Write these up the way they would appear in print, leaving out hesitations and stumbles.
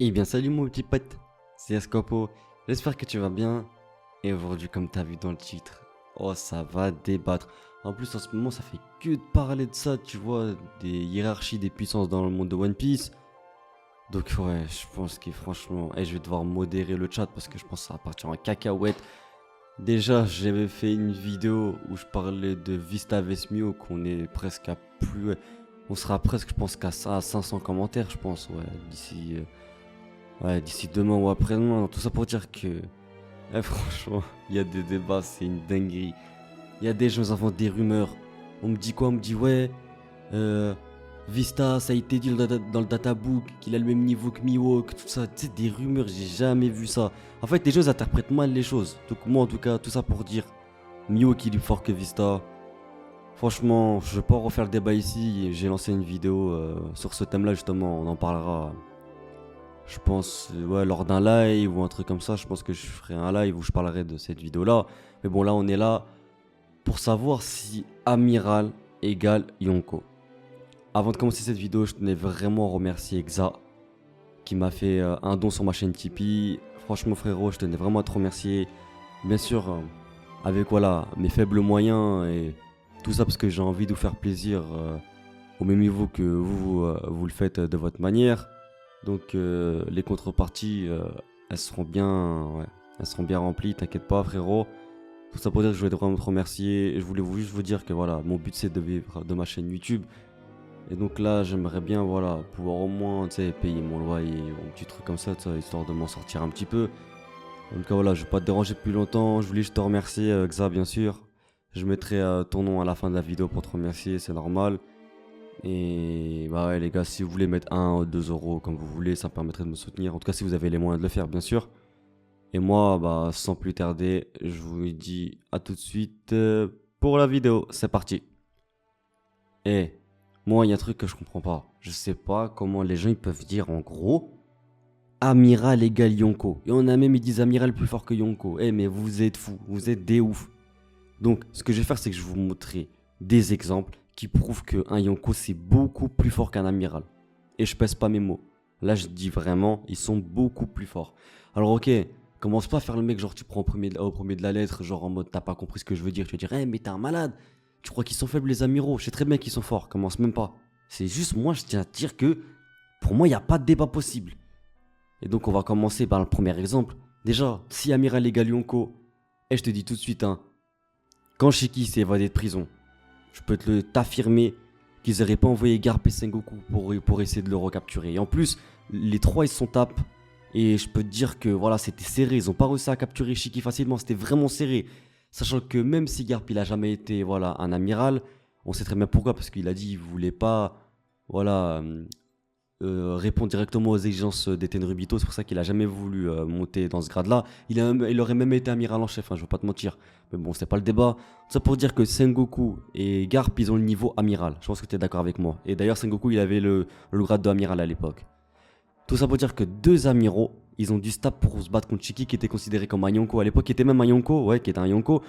Eh bien salut mon petit pote, c'est Escopo, j'espère que tu vas bien. Et aujourd'hui comme t'as vu dans le titre, oh ça va débattre. En plus en ce moment ça fait que de parler de ça, tu vois, des hiérarchies des puissances dans le monde de One Piece. Donc ouais, je pense que franchement, je vais devoir modérer le chat parce que je pense que ça va partir en cacahuète. Déjà j'avais fait une vidéo où je parlais de Vista Vesmio, qu'on est presque à plus... On sera presque je pense qu'à ça, à 500 commentaires je pense, ouais, d'ici demain ou après-demain. Tout ça pour dire que, franchement, il y a des débats, c'est une dinguerie. Il y a des gens qui inventent des rumeurs. On me dit quoi? On me dit ouais, euh, Vista, ça a été dit dans le databook, qu'il a le même niveau que Mihawk, tout ça. Tu sais, des rumeurs, j'ai jamais vu ça. En fait, les gens interprètent mal les choses. Donc moi, en tout cas, tout ça pour dire, Mihawk, il est plus fort que Vista. Franchement, je vais pas refaire le débat ici. J'ai lancé une vidéo sur ce thème-là, justement. On en parlera. Je pense, ouais, lors d'un live ou un truc comme ça, je pense que je ferai un live où je parlerai de cette vidéo-là. Mais bon, là, on est là pour savoir si Amiral égale Yonko. Avant de commencer cette vidéo, je tenais vraiment à remercier Xa qui m'a fait un don sur ma chaîne Tipeee. Franchement, frérot, je tenais vraiment à te remercier. Bien sûr, avec voilà, mes faibles moyens et tout ça parce que j'ai envie de vous faire plaisir au même niveau que vous le faites de votre manière. Donc les contreparties, elles seront bien remplies, t'inquiète pas frérot. Tout ça pour dire que je voulais vraiment te remercier. Je voulais juste vous dire que voilà, mon but c'est de vivre de ma chaîne YouTube. Et donc là, j'aimerais bien voilà, pouvoir au moins payer mon loyer ou un petit truc comme ça, histoire de m'en sortir un petit peu. En tout cas voilà, je vais pas te déranger plus longtemps. Je voulais juste te remercier, Xa bien sûr. Je mettrai ton nom à la fin de la vidéo pour te remercier, c'est normal. Et bah ouais les gars, si vous voulez mettre 1 ou 2 euros comme vous voulez, ça me permettrait de me soutenir. En tout cas si vous avez les moyens de le faire bien sûr. Et moi bah sans plus tarder, je vous dis à tout de suite pour la vidéo. C'est parti. Moi il y a un truc que je comprends pas. Je sais pas comment les gens ils peuvent dire en gros Amiral égale Yonko. Et on a même ils disent Amiral plus fort que Yonko. Mais vous êtes fous, vous êtes des ouf. Donc ce que je vais faire c'est que je vais vous montrer des exemples qui prouvent qu'un Yonko c'est beaucoup plus fort qu'un amiral. Et je pèse pas mes mots. Là je dis vraiment, ils sont beaucoup plus forts. Alors ok, commence pas à faire le mec genre tu prends au premier de la lettre, genre en mode t'as pas compris ce que je veux dire. Tu vas dire mais t'es un malade. Tu crois qu'ils sont faibles les amiraux? Je sais très bien qu'ils sont forts, commence même pas. C'est juste moi je tiens à te dire que pour moi il n'y a pas de débat possible. Et donc on va commencer par le premier exemple. Déjà, si amiral égale Yonko, je te dis tout de suite quand Shiki s'est évadé de prison, je peux t'affirmer qu'ils n'auraient pas envoyé Garp et Sengoku pour essayer de le recapturer. Et en plus, les trois ils se sont tapés. Et je peux te dire que voilà, c'était serré. Ils n'ont pas réussi à capturer Shiki facilement. C'était vraiment serré. Sachant que même si Garp il a jamais été voilà, un amiral, on sait très bien pourquoi. Parce qu'il a dit qu'il voulait pas voilà, répondre directement aux exigences des Tenryubito. C'est pour ça qu'il a jamais voulu monter dans ce grade-là. Il aurait même été amiral en chef, je veux pas te mentir. Mais bon, c'est pas le débat. Ça pour dire que Sengoku et Garp, ils ont le niveau amiral. Je pense que tu es d'accord avec moi. Et d'ailleurs, Sengoku, il avait le grade de amiral à l'époque. Tout ça pour dire que deux amiraux, ils ont dû se taper pour se battre contre Shiki, qui était considéré comme un Yonko. À l'époque, qui était même un Yonko, ouais, qui était un Yonko.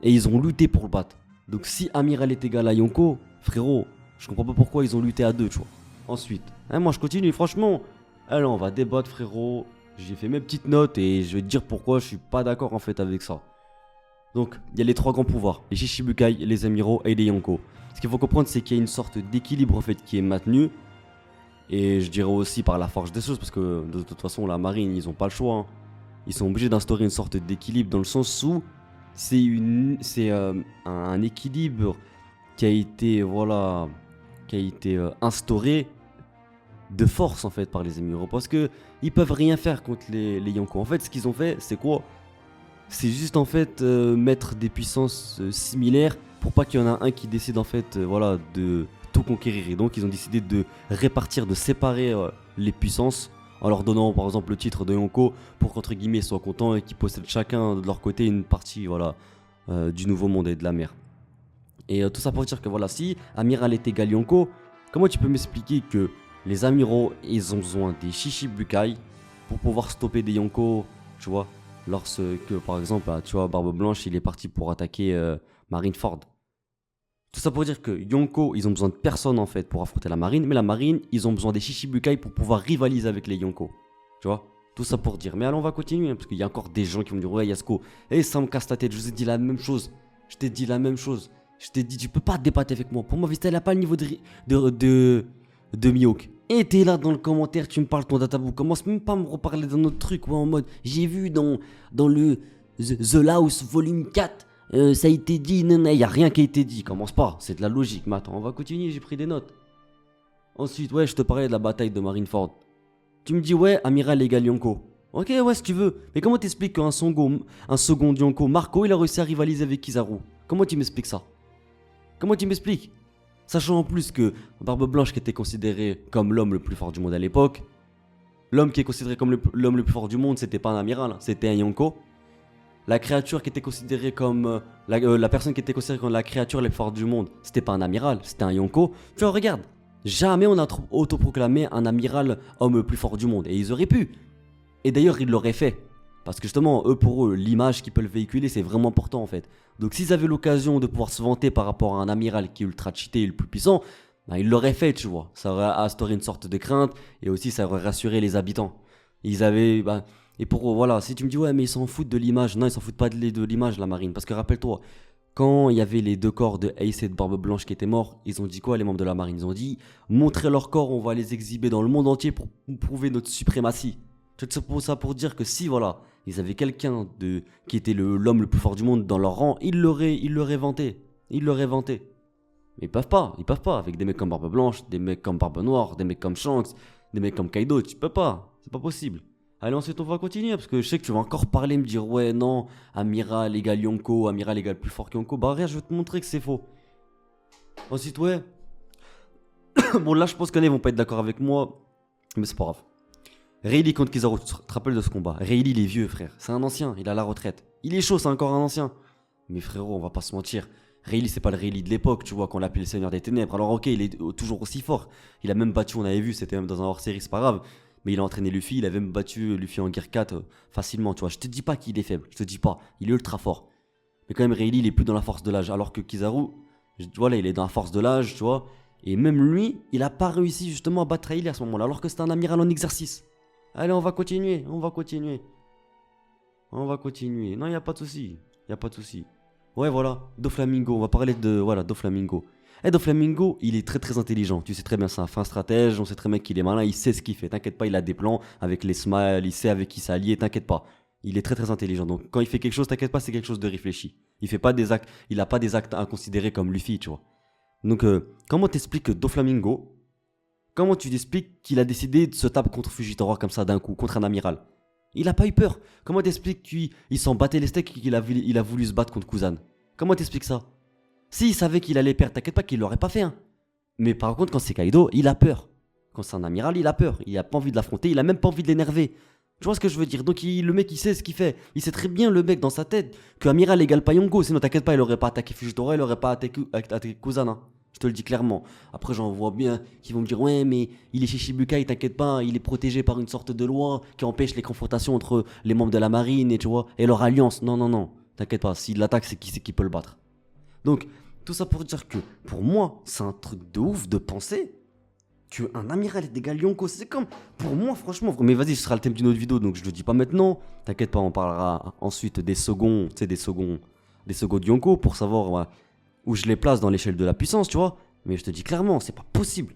Et ils ont lutté pour le battre. Donc si amiral est égal à Yonko, frérot, je comprends pas pourquoi ils ont lutté à deux, tu vois. Ensuite, moi je continue, franchement. Alors on va débattre, frérot. J'ai fait mes petites notes et je vais te dire pourquoi je suis pas d'accord en fait avec ça. Donc, il y a les trois grands pouvoirs, les Shichibukai, les amiraux et les Yonko. Ce qu'il faut comprendre, c'est qu'il y a une sorte d'équilibre en fait qui est maintenu. Et je dirais aussi par la force des choses, parce que de toute façon, la marine, ils ont pas le choix. Ils sont obligés d'instaurer une sorte d'équilibre dans le sens où c'est un équilibre qui a été instauré de force en fait par les amiraux. Parce que ils peuvent rien faire contre les Yonko. En fait, ce qu'ils ont fait, c'est quoi? C'est juste en fait mettre des puissances similaires pour pas qu'il y en a un qui décide en fait de tout conquérir. Et donc ils ont décidé de répartir, de séparer les puissances en leur donnant par exemple le titre de Yonko pour qu'entre guillemets ils soient contents et qu'ils possèdent chacun de leur côté une partie du nouveau monde et de la mer. Et tout ça pour dire que voilà, si amiral est égal Yonko, comment tu peux m'expliquer que les amiraux ils ont besoin des Shichibukai pour pouvoir stopper des Yonko, tu vois? Lorsque par exemple tu vois Barbe Blanche il est parti pour attaquer Marineford. Tout ça pour dire que Yonko ils ont besoin de personne en fait pour affronter la marine, mais la marine ils ont besoin des Shichibukai pour pouvoir rivaliser avec les Yonko. Tu vois? Tout ça pour dire. Mais allez, on va continuer, hein, parce qu'il y a encore des gens qui vont me dire, ouais, Yasko, ça me casse ta tête, je vous ai dit la même chose. Je t'ai dit la même chose. Je t'ai dit, tu peux pas débattre avec moi. Pour moi, Vista, elle a pas le niveau de Mihawk. Et t'es là dans le commentaire, tu me parles ton databook. Commence même pas à me reparler d'un autre truc, ouais, en mode, j'ai vu dans le The House Volume 4, ça a été dit, non, il y a rien qui a été dit. Commence pas, c'est de la logique. Mais attends, on va continuer, j'ai pris des notes. Ensuite, ouais, je te parlais de la bataille de Marineford. Tu me dis, ouais, Amiral égale Yonko. Ok, ouais, si tu veux. Mais comment t'expliques qu'un second Yonko, Marco, il a réussi à rivaliser avec Kizaru? Comment tu m'expliques ça? Comment tu m'expliques? Sachant en plus que Barbe Blanche, qui était considéré comme l'homme le plus fort du monde à l'époque, l'homme qui est considéré comme l'homme le plus fort du monde, c'était pas un amiral, hein, c'était un Yonko. La créature qui était considérée comme. La personne qui était considérée comme la créature la plus forte du monde, c'était pas un amiral, c'était un Yonko. Tu vois, regarde. Jamais on a autoproclamé un amiral homme le plus fort du monde. Et ils auraient pu. Et d'ailleurs, ils l'auraient fait. Parce que justement, pour eux, l'image qu'ils peuvent véhiculer, c'est vraiment important en fait. Donc s'ils avaient l'occasion de pouvoir se vanter par rapport à un amiral qui est ultra cheaté et le plus puissant, bah, ils l'auraient fait, tu vois. Ça aurait instauré une sorte de crainte et aussi ça aurait rassuré les habitants. Ils avaient. Bah, et pour voilà, si tu me dis, ouais, mais ils s'en foutent de l'image. Non, ils s'en foutent pas de l'image, la marine. Parce que rappelle-toi, quand il y avait les deux corps de Ace et de Barbe Blanche qui étaient morts, ils ont dit quoi, les membres de la marine? Ils ont dit, montrez leurs corps, on va les exhiber dans le monde entier pour prouver notre suprématie. C'est pour ça pour dire que si, voilà, ils avaient quelqu'un qui était l'homme le plus fort du monde dans leur rang, ils l'auraient vanté. Ils l'auraient vanté. Mais ils peuvent pas, avec des mecs comme Barbe Blanche, des mecs comme Barbe Noire, des mecs comme Shanks, des mecs comme Kaido, tu peux pas, c'est pas possible. Allez, ensuite on va continuer, parce que je sais que tu vas encore parler, me dire, ouais, non, Amiral égale Yonko, Amiral égale plus fort que Yonko. Bah, regarde, je vais te montrer que c'est faux. Ensuite, ouais. Bon, là, je pense qu'ils vont pas être d'accord avec moi, mais c'est pas grave. Rayleigh contre Kizaru, tu te rappelles de ce combat? Rayleigh, il est vieux, frère. C'est un ancien, il a la retraite. Il est chaud, c'est encore un ancien. Mais frérot, on va pas se mentir. Rayleigh, c'est pas le Rayleigh de l'époque, tu vois, qu'on l'appelait le Seigneur des Ténèbres. Alors, ok, il est toujours aussi fort. Il a même battu, on avait vu, c'était même dans un hors-série, c'est pas grave. Mais il a entraîné Luffy, il avait même battu Luffy en Gear 4 facilement, tu vois. Je te dis pas qu'il est faible, je te dis pas. Il est ultra fort. Mais quand même, Rayleigh, il est plus dans la force de l'âge. Alors que Kizaru, voilà, il est dans la force de l'âge, tu vois. Et même lui, il a pas réussi justement à battre Rayleigh à ce moment-là, alors que c'était un amiral en exercice. Allez, on va continuer. Non, y a pas de souci. Ouais, voilà, Doflamingo, on va parler de Doflamingo. Doflamingo, il est très très intelligent. Tu sais très bien, c'est un fin stratège, on sait très bien qu'il est malin, il sait ce qu'il fait. T'inquiète pas, il a des plans avec les smiles, il sait avec qui s'allier, t'inquiète pas. Il est très très intelligent. Donc quand il fait quelque chose, t'inquiète pas, c'est quelque chose de réfléchi. Il a pas des actes inconsidérés comme Luffy, tu vois. Donc comment t'expliques que Doflamingo, comment tu t'expliques qu'il a décidé de se taper contre Fujitora comme ça d'un coup, contre un amiral? Il a pas eu peur. Comment t'expliques qu'il s'en battait les steaks et qu'il a voulu se battre contre Kuzan? Comment t'expliques ça? S'il savait qu'il allait perdre, t'inquiète pas qu'il l'aurait pas fait. Hein. Mais par contre, quand c'est Kaido, il a peur. Quand c'est un amiral, il a peur. Il a pas envie de l'affronter, il a même pas envie de l'énerver. Tu vois ce que je veux dire? Donc le mec, il sait ce qu'il fait. Il sait très bien, le mec, dans sa tête, que amiral égale pas Yonko. Sinon, t'inquiète pas, il aurait pas attaqué Fujitora, il aurait pas attaqué Kuzan. Hein. Je te le dis clairement. Après, j'en vois bien qui vont me dire, ouais, mais il est chez Shibukai, t'inquiète pas, il est protégé par une sorte de loi qui empêche les confrontations entre les membres de la marine et tu vois, et leur alliance. Non, t'inquiète pas, s'il l'attaque, c'est qui peut le battre. Donc, tout ça pour dire que, pour moi, c'est un truc de ouf de penser qu'un amiral égale Yonko. C'est comme, pour moi, franchement, mais vas-y, ce sera le thème d'une autre vidéo, donc je le dis pas maintenant. T'inquiète pas, on parlera ensuite des seconds, tu sais, des seconds de Yonko pour savoir. Ouais, où je les place dans l'échelle de la puissance, tu vois. Mais je te dis clairement, c'est pas possible.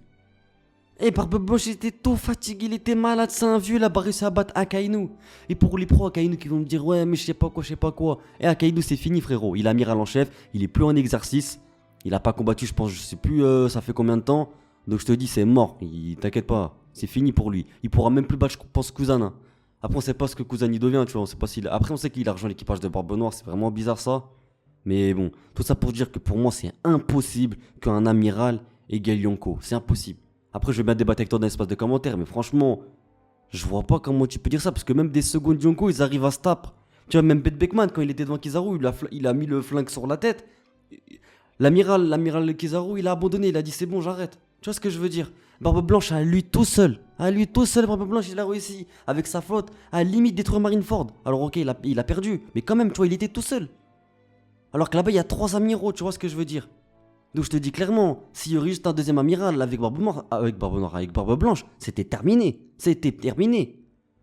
Barbe Blanche, il était tout fatigué, il était malade, c'est un vieux, il a pas réussi à battre Akainu. Et pour les pros Akainu qui vont me dire, ouais, mais je sais pas quoi. Akainu, c'est fini, frérot. Il est amiral en chef, il est plus en exercice. Il a pas combattu, je pense, je sais plus, ça fait combien de temps. Donc je te dis, c'est mort. T'inquiète pas, c'est fini pour lui. Il pourra même plus battre, je pense, Kuzan. Hein. Après, on sait pas ce que Kuzan y devient, tu vois. On sait pas s'il... Après, on sait qu'il a rejoint l'équipage de Barbe Noire, c'est vraiment bizarre ça. Mais bon, tout ça pour dire que pour moi, c'est impossible qu'un amiral égale Yonko. C'est impossible. Après, je vais bien débattre avec toi dans l'espace de commentaires, mais franchement, je vois pas comment tu peux dire ça, parce que même des secondes Yonko, ils arrivent à se taper. Tu vois, même Beth Beckman, quand il était devant Kizaru, il a mis le flingue sur la tête. L'amiral Kizaru, il a abandonné, il a dit c'est bon, j'arrête. Tu vois ce que je veux dire? Barbe Blanche, à lui tout seul, Barbe Blanche, il a réussi, avec sa flotte, à limite détruire Marineford. Alors ok, il a perdu, mais quand même, tu vois, il était tout seul. Alors que là-bas, il y a 3 amiraux, tu vois ce que je veux dire? Donc je te dis clairement, s'il y aurait juste un deuxième amiral avec Barbe Blanche, c'était terminé.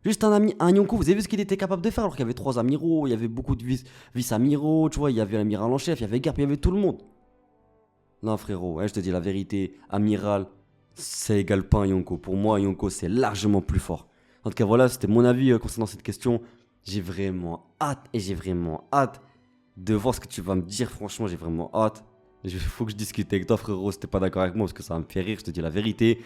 Juste un ami, un Yonko, vous avez vu ce qu'il était capable de faire alors qu'il y avait 3 amiraux, il y avait beaucoup de vice-amiraux, tu vois, il y avait l'amiral en chef, il y avait Garp, il y avait tout le monde. Non frérot, ouais, je te dis la vérité, amiral, ça égale pas un Yonko. Pour moi, un Yonko c'est largement plus fort. En tout cas voilà, c'était mon avis concernant cette question. J'ai vraiment hâte et j'ai vraiment hâte de voir ce que tu vas me dire. Franchement, j'ai vraiment hâte. Il faut que je discute avec toi frérot, si t'es pas d'accord avec moi parce que ça va me faire rire, je te dis la vérité.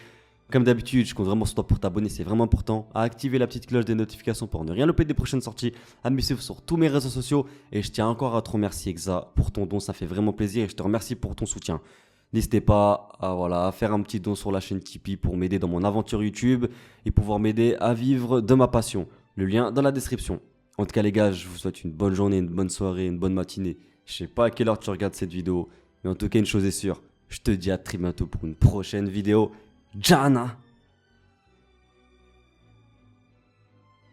Comme d'habitude, je compte vraiment sur toi pour t'abonner, c'est vraiment important. À activer la petite cloche des notifications pour ne rien louper des prochaines sorties. À me suivre sur tous mes réseaux sociaux. Et je tiens encore à te remercier, Exa, pour ton don. Ça fait vraiment plaisir et je te remercie pour ton soutien. N'hésitez pas à faire un petit don sur la chaîne Tipeee pour m'aider dans mon aventure YouTube et pouvoir m'aider à vivre de ma passion. Le lien dans la description. En tout cas, les gars, je vous souhaite une bonne journée, une bonne soirée, une bonne matinée. Je sais pas à quelle heure tu regardes cette vidéo, mais en tout cas, une chose est sûre. Je te dis à très bientôt pour une prochaine vidéo. Jana!